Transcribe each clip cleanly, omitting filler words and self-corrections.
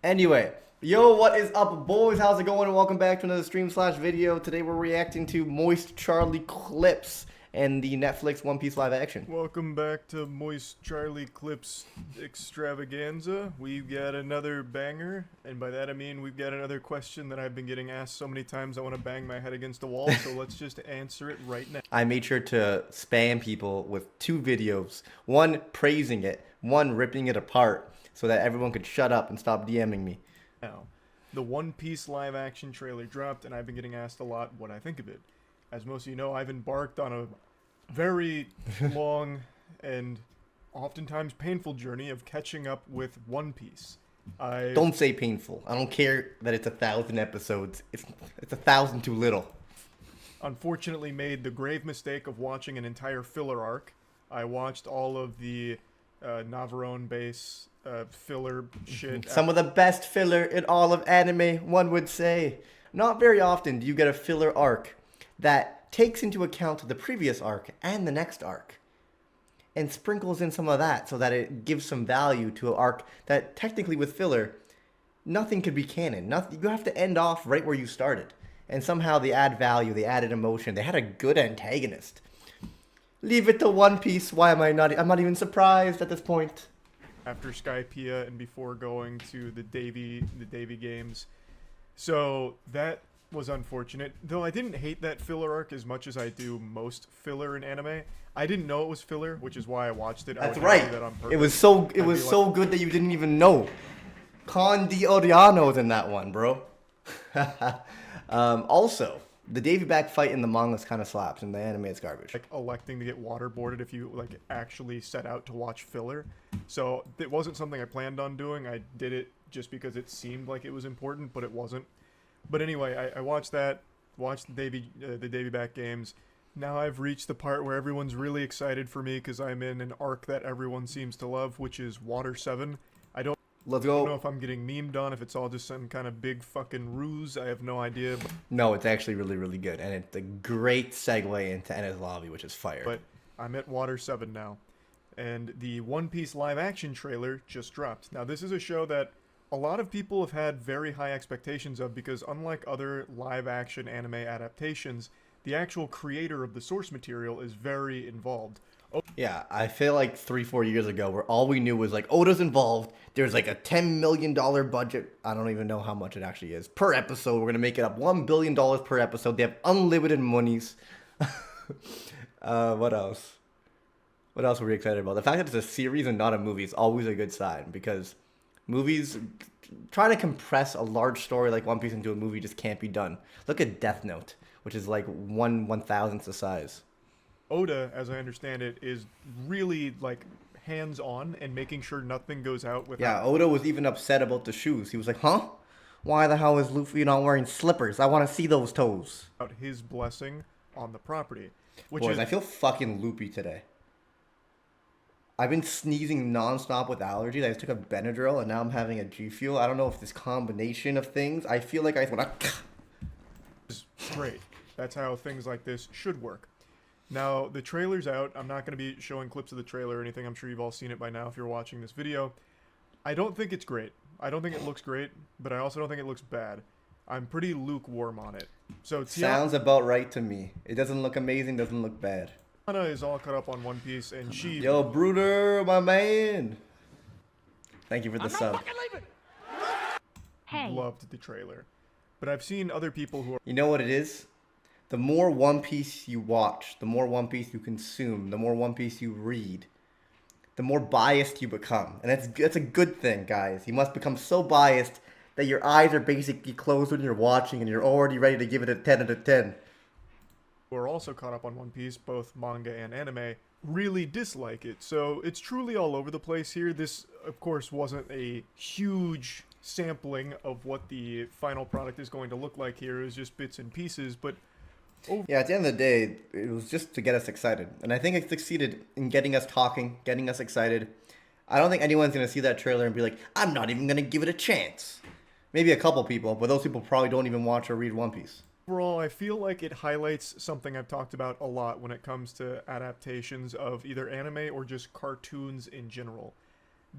Anyway, yo, what is up, boys? How's it going? And welcome back to another stream/video. Today we're reacting to Moist Charlie Clips and the Netflix One Piece live action. Welcome back to Moist Charlie Clips Extravaganza. We've got another banger, and by that I mean we've got another question that I've been getting asked so many times I want to bang my head against the wall, so let's just answer it right now. I made sure to spam people with two videos, one praising it, one ripping it apart, so that everyone could shut up and stop DMing me. Now, the One Piece live action trailer dropped, and I've been getting asked a lot what I think of it. As most of you know, I've embarked on a very long and oftentimes painful journey of catching up with One Piece. Don't say painful. I don't care that it's 1,000 episodes. It's 1,000 too little. Unfortunately made the grave mistake of watching an entire filler arc. I watched all of the Navarone base filler shit. Some of the best filler in all of anime, one would say. Not very often do you get a filler arc that takes into account the previous arc and the next arc and sprinkles in some of that so that it gives some value to an arc that technically with filler, nothing could be canon. You have to end off right where you started. And somehow they add value, they added emotion. They had a good antagonist. Leave it to One Piece. Why am I not? I'm not even surprised at this point. After Skypiea and before going to the Davy games. So that was unfortunate. Though I didn't hate that filler arc as much as I do most filler in anime. I didn't know it was filler, which is why I watched it. That's right. It was so good that you didn't even know. Con Di Oriano's in that one, bro. Also, the Davy back fight in the manga kind of slaps, and the anime is garbage. Like electing to get waterboarded if you like actually set out to watch filler. So it wasn't something I planned on doing. I did it just because it seemed like it was important, but it wasn't. But anyway, I watched that, watched the Davy back games. Now I've reached the part where everyone's really excited for me because I'm in an arc that everyone seems to love, which is Water 7. Let's I go. don't know if I'm getting memed on, if it's all just some kind of big fucking ruse. I have no idea. No, it's actually really, really good. And it's a great segue into Enna's Lobby, which is fire. But I'm at Water 7 now. And the One Piece live action trailer just dropped. Now, this is a show that a lot of people have had very high expectations of because unlike other live action anime adaptations, the actual creator of the source material is very involved. Yeah, I feel like 3-4 years ago where all we knew was like Oda's involved. There's like a $10 million budget. I don't even know how much it actually is per episode. We're going to make it up $1 billion per episode. They have unlimited monies. What else? What else were we excited about? The fact that it's a series and not a movie is always a good sign because movies trying to compress a large story like One Piece into a movie just can't be done. Look at Death Note, which is like 1/1000th the size. Oda, as I understand it, is really like hands-on and making sure nothing goes out without... Yeah, Oda was even upset about the shoes. He was like, huh? Why the hell is Luffy not wearing slippers? I want to see those toes. His blessing on the property. Boys, I feel fucking loopy today. I've been sneezing nonstop with allergies. I just took a Benadryl and now I'm having a G Fuel. I don't know if this combination of things, I feel like I just want to... Is great. That's how things like this should work. Now, the trailer's out. I'm not going to be showing clips of the trailer or anything. I'm sure you've all seen it by now if you're watching this video. I don't think it's great. I don't think it looks great, but I also don't think it looks bad. I'm pretty lukewarm on it. So sounds about right to me. It doesn't look amazing, doesn't look bad. Tiana is all caught up on One Piece, and she... Yo, Bruder, my man. Thank you for the sub. Hey. Loved the trailer. But I've seen other people who are... You know what it is? The more One Piece you watch, the more One Piece you consume, the more One Piece you read, the more biased you become. And that's a good thing, guys. You must become so biased that your eyes are basically closed when you're watching and you're already ready to give it a 10 out of 10. Who are also caught up on One Piece, both manga and anime, really dislike it. So it's truly all over the place here. This, of course, wasn't a huge sampling of what the final product is going to look like here. It was just bits and pieces, but... Yeah, at the end of the day, it was just to get us excited. And I think it succeeded in getting us talking, getting us excited. I don't think anyone's going to see that trailer and be like, I'm not even going to give it a chance. Maybe a couple people, but those people probably don't even watch or read One Piece. Overall, I feel like it highlights something I've talked about a lot when it comes to adaptations of either anime or just cartoons in general.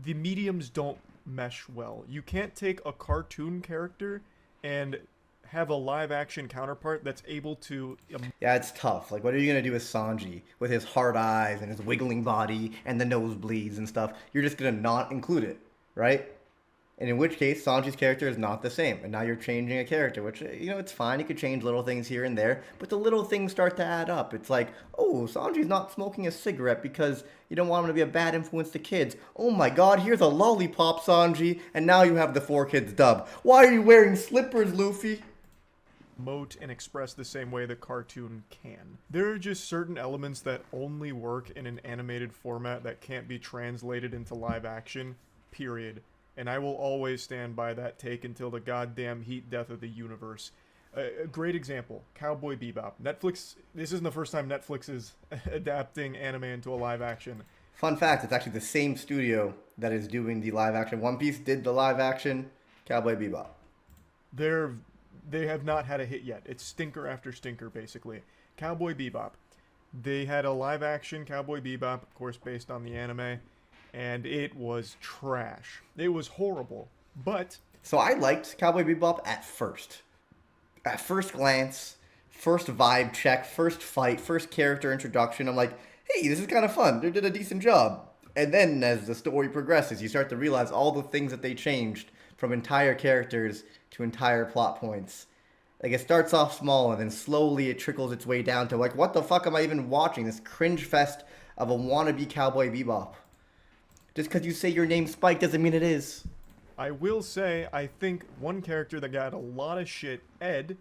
The mediums don't mesh well. You can't take a cartoon character and have a live action counterpart that's able to Yeah, it's tough. Like, what are you gonna do with Sanji with his hard eyes and his wiggling body and the nosebleeds and stuff? You're just gonna not include it, right? And in which case, Sanji's character is not the same, and now you're changing a character, which, it's fine. You could change little things here and there, but the little things start to add up. It's like, oh, Sanji's not smoking a cigarette because you don't want him to be a bad influence to kids. Oh my god, here's a lollipop, Sanji, and now you have the 4 Kids dub. Why are you wearing slippers, Luffy? emote and express the same way the cartoon can. There are just certain elements that only work in an animated format that can't be translated into live action, period. And I will always stand by that take until the goddamn heat death of the universe. A great example, Cowboy Bebop. Netflix, this isn't the first time Netflix is adapting anime into a live action. Fun fact, it's actually the same studio that is doing the live action. One Piece did the live action Cowboy Bebop. They have not had a hit yet. It's stinker after stinker, basically. Cowboy Bebop. They had a live action Cowboy Bebop, of course based on the anime, and it was trash. It was horrible. But So I liked Cowboy Bebop at first. At first glance, first vibe check, first fight, first character introduction, I'm like, hey, this is kind of fun. They did a decent job. And then as the story progresses, you start to realize all the things that they changed from entire characters to entire plot points. Like, it starts off small and then slowly it trickles its way down to, like, what the fuck am I even watching? This cringe fest of a wannabe Cowboy Bebop. Just because you say your name's Spike doesn't mean it is. I will say, I think one character that got a lot of shit, Ed,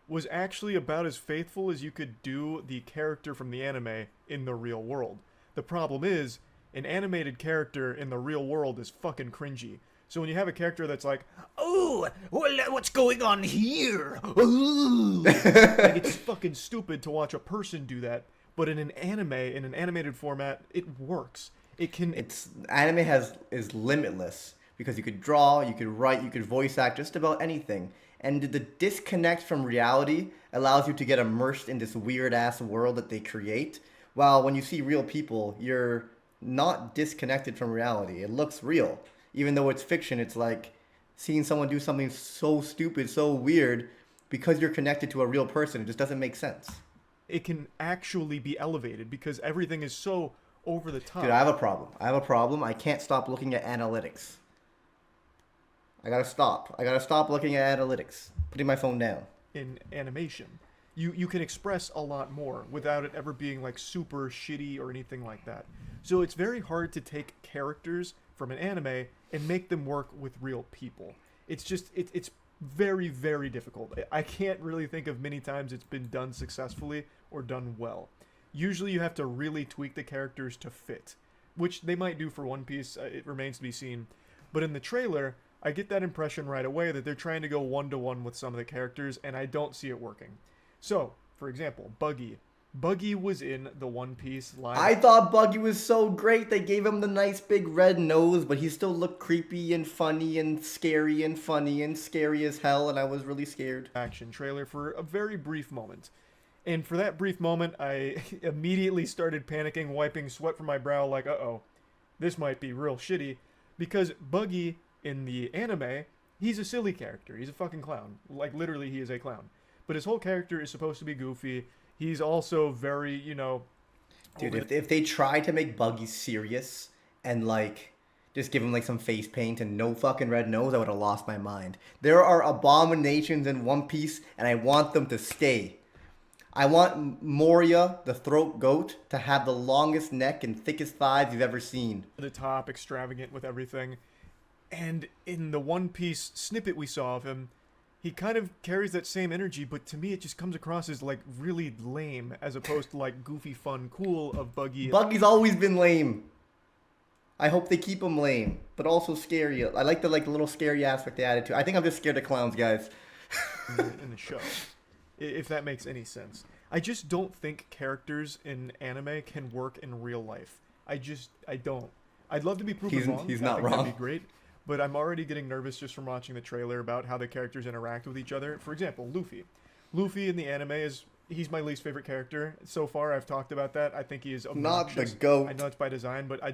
was actually about as faithful as you could do the character from the anime in the real world. The problem is, an animated character in the real world is fucking cringy. So when you have a character that's like, oh, well, what's going on here? Ooh. Like, it's fucking stupid to watch a person do that. But in an anime, in an animated format, it works. Anime is limitless because you could draw, you could write, you could voice act, just about anything. And the disconnect from reality allows you to get immersed in this weird ass world that they create. While when you see real people, you're not disconnected from reality. It looks real. Even though it's fiction, it's like seeing someone do something so stupid, so weird, because you're connected to a real person. It just doesn't make sense. It can actually be elevated because everything is so over the top. Dude, I have a problem. I can't stop looking at analytics. I gotta stop looking at analytics. Putting my phone down. In animation, you can express a lot more without it ever being like super shitty or anything like that. So it's very hard to take characters from an anime and make them work with real people. It's just it's very, very difficult. I can't really think of many times it's been done successfully or done well. Usually you have to really tweak the characters to fit, which they might do for One Piece. It remains to be seen. But in the trailer, I get that impression right away that they're trying to go one-to-one with some of the characters, and I don't see it working. So, for example, Buggy. Buggy was in the One Piece live... I thought Buggy was so great. They gave him the nice big red nose, but he still looked creepy and funny and scary and funny and scary as hell, and I was really scared. Action trailer for a very brief moment. And for that brief moment, I immediately started panicking, wiping sweat from my brow like, uh-oh, this might be real shitty. Because Buggy, in the anime, he's a silly character. He's a fucking clown. Like, literally, he is a clown. But his whole character is supposed to be goofy. He's also very, Dude, if they tried to make Buggy serious and, like, just give him, like, some face paint and no fucking red nose, I would have lost my mind. There are abominations in One Piece, and I want them to stay. I want Moria, the throat goat, to have the longest neck and thickest thighs you've ever seen. The top, extravagant with everything. And in the One Piece snippet we saw of him, he kind of carries that same energy, but to me it just comes across as, like, really lame, as opposed to, like, goofy, fun, cool of Buggy. Buggy's always been lame. I hope they keep him lame, but also scary. I like the little scary aspect they added to. I think I'm just scared of clowns, guys. in the show, if that makes any sense. I just don't think characters in anime can work in real life. I don't. I'd love to be proven wrong. He's not I think wrong. That'd be great. But I'm already getting nervous just from watching the trailer about how the characters interact with each other. For example, Luffy. Luffy in the anime he's my least favorite character. So far, I've talked about that. I think he is obnoxious. Not the goat. I know it's by design, but I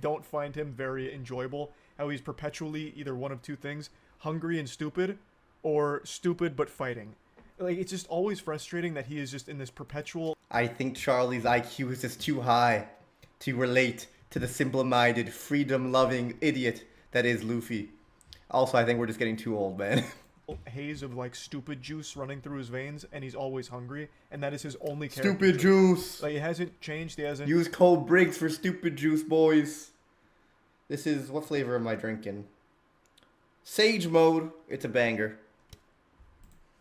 don't find him very enjoyable. how he's perpetually either one of two things, hungry and stupid, or stupid but fighting. Like, it's just always frustrating that he is just in this perpetual... I think Charlie's IQ is just too high to relate to the simple-minded, freedom-loving idiot that is Luffy. Also, I think we're just getting too old, man. haze of like stupid juice running through his veins, and he's always hungry, and that is his only character. Stupid juice! Like, it hasn't changed, he hasn't... Use code Briggs for stupid juice, boys. This is... what flavor am I drinking? Sage mode. It's a banger.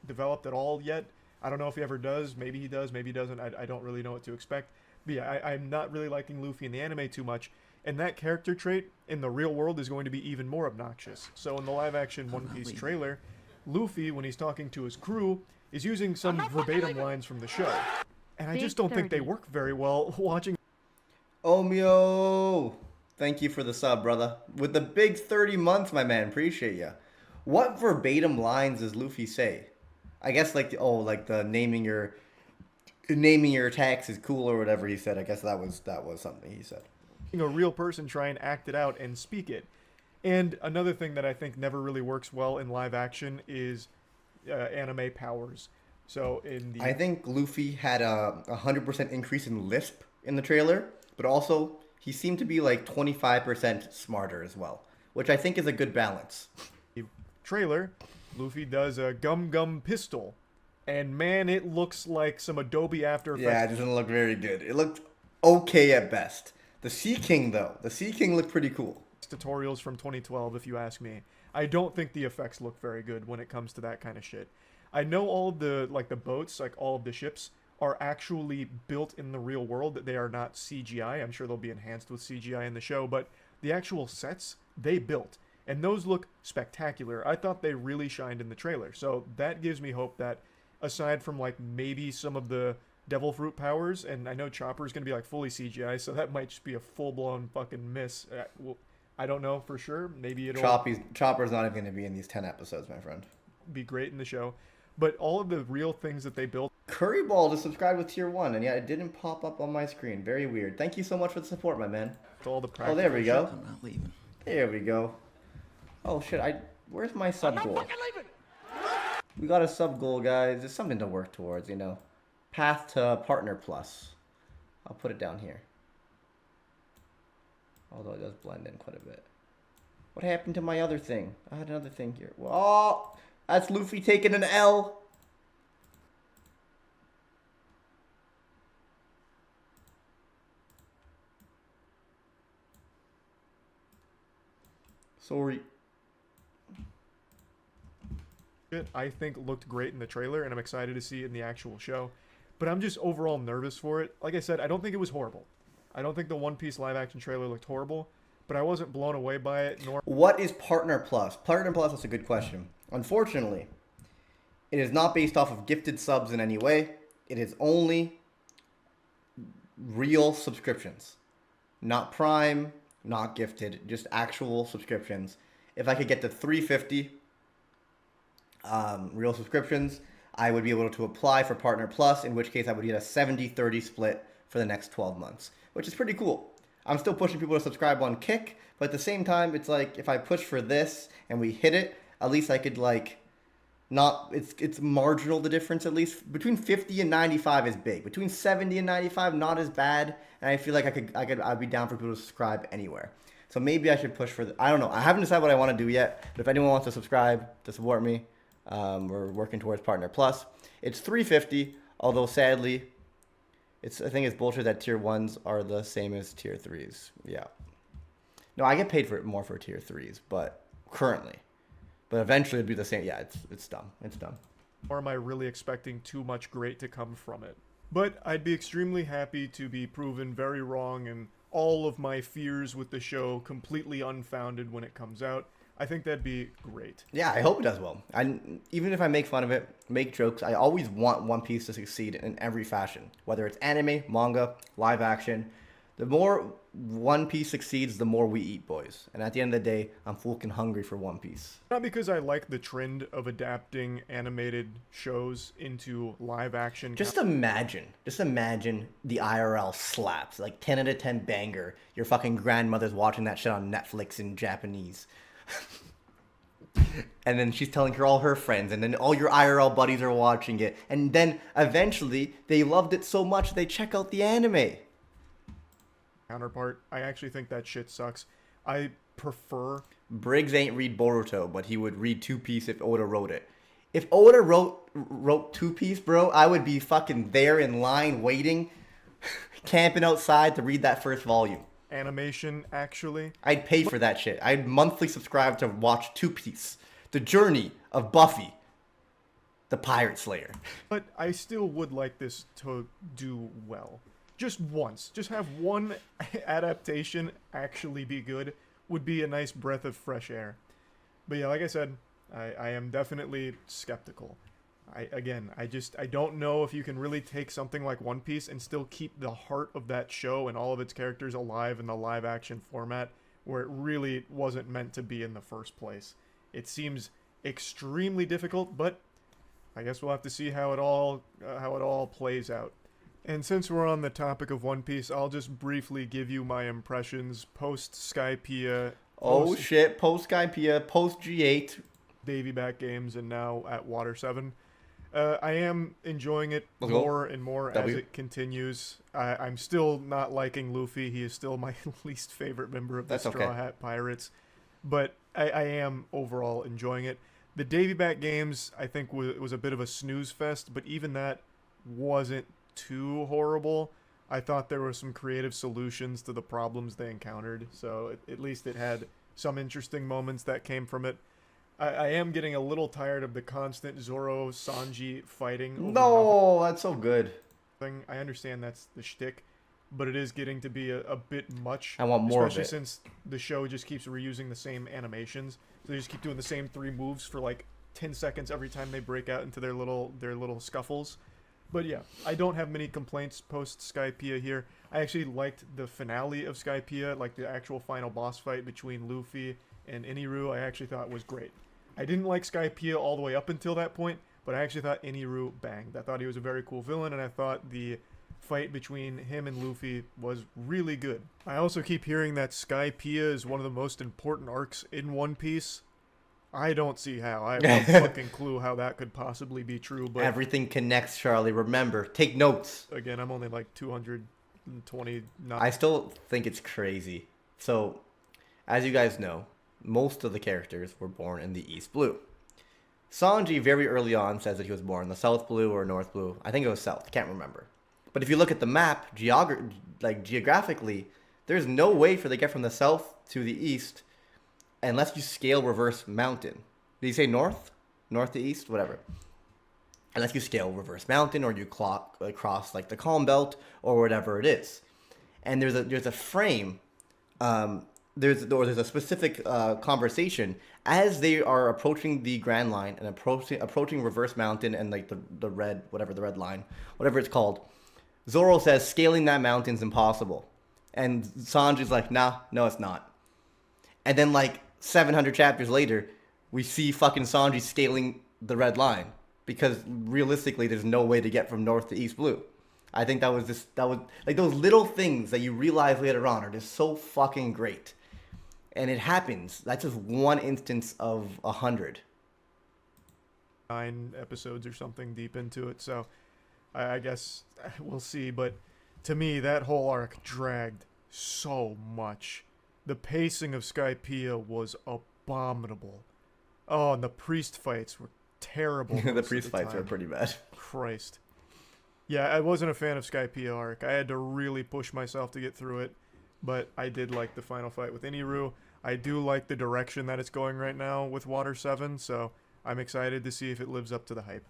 Developed at all yet. I don't know if he ever does. Maybe he does, maybe he doesn't. I don't really know what to expect. But yeah, I'm not really liking Luffy in the anime too much. And that character trait in the real world is going to be even more obnoxious. So in the live-action One Piece trailer, Luffy, when he's talking to his crew, is using some verbatim lines from the show. And I just don't think they work very well watching... Omeo! Thank you for the sub, brother. With the big 30 months, my man. Appreciate ya. What verbatim lines does Luffy say? I guess like the naming your attacks is cool or whatever he said. I guess that was something he said. A real person try and act it out and speak it. And another thing that I think never really works well in live action is anime powers. So I think Luffy had a 100% increase in lisp in the trailer, but also he seemed to be like 25% smarter as well, which I think is a good balance. Trailer, Luffy does a gum pistol, and man, it looks like some Adobe After Effects. Yeah, it doesn't look very good. It looked okay at best. The Sea King, though. The Sea King looked pretty cool. Tutorials from 2012, if you ask me. I don't think the effects look very good when it comes to that kind of shit. I know all of the boats, like all of the ships, are actually built in the real world, that they are not CGI. I'm sure they'll be enhanced with CGI in the show, but the actual sets, they built. And those look spectacular. I thought they really shined in the trailer. So that gives me hope that, aside from like maybe some of the Devil Fruit powers, and I know Chopper's going to be like fully CGI, so that might just be a full-blown fucking miss. Well, I don't know for sure. Maybe it'll... Chopper's not even going to be in these 10 episodes, my friend. Be great in the show. But all of the real things that they built... Curry Ball to subscribe with Tier 1, and yeah, it didn't pop up on my screen. Very weird. Thank you so much for the support, my man. All the oh, there we go. I'm not leaving. There we go. Oh, shit. Where's my sub goal? We got a sub goal, guys. There's something to work towards, you know. Path to Partner Plus. I'll put it down here. Although it does blend in quite a bit. What happened to my other thing? I had another thing here. Oh, that's Luffy taking an L. Sorry. I think looked great in the trailer, and I'm excited to see it in the actual show. But I'm just overall nervous for it. Like I said, I don't think it was horrible. I don't think the One Piece live-action trailer looked horrible, but I wasn't blown away by it. What is Partner Plus? Partner Plus is a good question. Unfortunately, it is not based off of gifted subs in any way. It is only real subscriptions. Not Prime, not gifted, just actual subscriptions. If I could get to 350 real subscriptions, I would be able to apply for Partner Plus, in which case I would get a 70-30 split for the next 12 months, which is pretty cool. I'm still pushing people to subscribe on Kick, but at the same time, it's like, if I push for this and we hit it, at least I could like, it's marginal, the difference, at least. Between 50 and 95 is big. Between 70 and 95, not as bad, and I feel like I'd be down for people to subscribe anywhere. So maybe I should push for I don't know. I haven't decided what I want to do yet, but if anyone wants to subscribe to support me, we're working towards Partner Plus. It's $350, although sadly, I think it's bullshit that Tier 1s are the same as Tier 3s. Yeah. No, I get paid more for Tier 3s, but currently. But eventually it'd be the same. Yeah, it's dumb. It's dumb. Or am I really expecting too much great to come from it? But I'd be extremely happy to be proven very wrong and all of my fears with the show completely unfounded when it comes out. I think that'd be great. Yeah, I hope it does well. Even if I make fun of it, make jokes, I always want One Piece to succeed in every fashion. Whether it's anime, manga, live action. The more One Piece succeeds, the more we eat, boys. And at the end of the day, I'm fucking hungry for One Piece. Not because I like the trend of adapting animated shows into live action. Just imagine the IRL slaps, like 10 out of 10 banger. Your fucking grandmother's watching that shit on Netflix in Japanese. And then she's telling all her friends, and then all your IRL buddies are watching it. And then eventually, they loved it so much they check out the anime. Counterpart. I actually think that shit sucks. I prefer... Briggs ain't read Boruto, but he would read Two Piece if Oda wrote it. If Oda wrote Two Piece, bro, I would be fucking there in line waiting, camping outside to read that first volume. Animation, actually. I'd pay for that shit. I'd monthly subscribe to watch Two Piece, the journey of Buffy, the Pirate Slayer. But I still would like this to do well. Just once. Just have one adaptation actually be good would be a nice breath of fresh air. But yeah, like I said, I am definitely skeptical. I don't know if you can really take something like One Piece and still keep the heart of that show and all of its characters alive in the live action format where it really wasn't meant to be in the first place. It seems extremely difficult, but I guess we'll have to see how it all plays out. And since we're on the topic of One Piece, I'll just briefly give you my impressions post Skypiea. Oh shit, post Skypiea, post G8. Davy Back Games, and now at Water 7. I am enjoying it more and more as it continues. I'm still not liking Luffy. He is still my least favorite member of the Straw Hat Pirates. But I am overall enjoying it. The Davy Back Games, I think, was a bit of a snooze fest, but even that wasn't too horrible. I thought there were some creative solutions to the problems they encountered, so at least it had some interesting moments that came from it. I am getting a little tired of the constant Zoro Sanji fighting. No, that's so good. I understand that's the shtick, but it is getting to be a bit much. I want more of it. Especially since the show just keeps reusing the same animations. So they just keep doing the same 3 moves for like 10 seconds every time they break out into their little scuffles. But yeah, I don't have many complaints post Skypiea here. I actually liked the finale of Skypiea, like the actual final boss fight between Luffy and Eniru. I actually thought was great. I didn't like Skypiea all the way up until that point, but I actually thought Eniru banged. I thought he was a very cool villain, and I thought the fight between him and Luffy was really good. I also keep hearing that Skypiea is one of the most important arcs in One Piece. I don't see how. I have no fucking clue how that could possibly be true. But everything connects, Charlie. Remember, take notes. Again, I'm only like 220. I still think it's crazy. So, as you guys know, most of the characters were born in the East Blue. Sanji very early on says that he was born in the South Blue or North Blue. I think it was South. Can't remember. But if you look at the map, geographically, there's no way for they to get from the South to the East unless you scale Reverse Mountain. Did you say North? North to East? Whatever. Unless you scale Reverse Mountain or you cross like the Calm Belt or whatever it is. And there's a frame, there's a specific conversation as they are approaching the Grand Line and approaching Reverse Mountain and like the red line, whatever it's called. Zoro says scaling that mountain's impossible. And Sanji's like, no, it's not. And then like 700 chapters later, we see fucking Sanji scaling the red line because realistically there's no way to get from North to East Blue. I think that was like those little things that you realize later on are just so fucking great. And it happens. That's just one instance of 100. 9 episodes or something deep into it, so I guess we'll see. But to me, that whole arc dragged so much. The pacing of Skypiea was abominable. Oh, and the priest fights were terrible. The priest fights were pretty bad. Christ. Yeah, I wasn't a fan of Skypiea arc. I had to really push myself to get through it, but I did like the final fight with Eniru. I do like the direction that it's going right now with Water 7, so I'm excited to see if it lives up to the hype.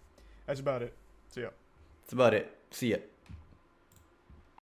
That's about it. See ya. That's about it. See ya.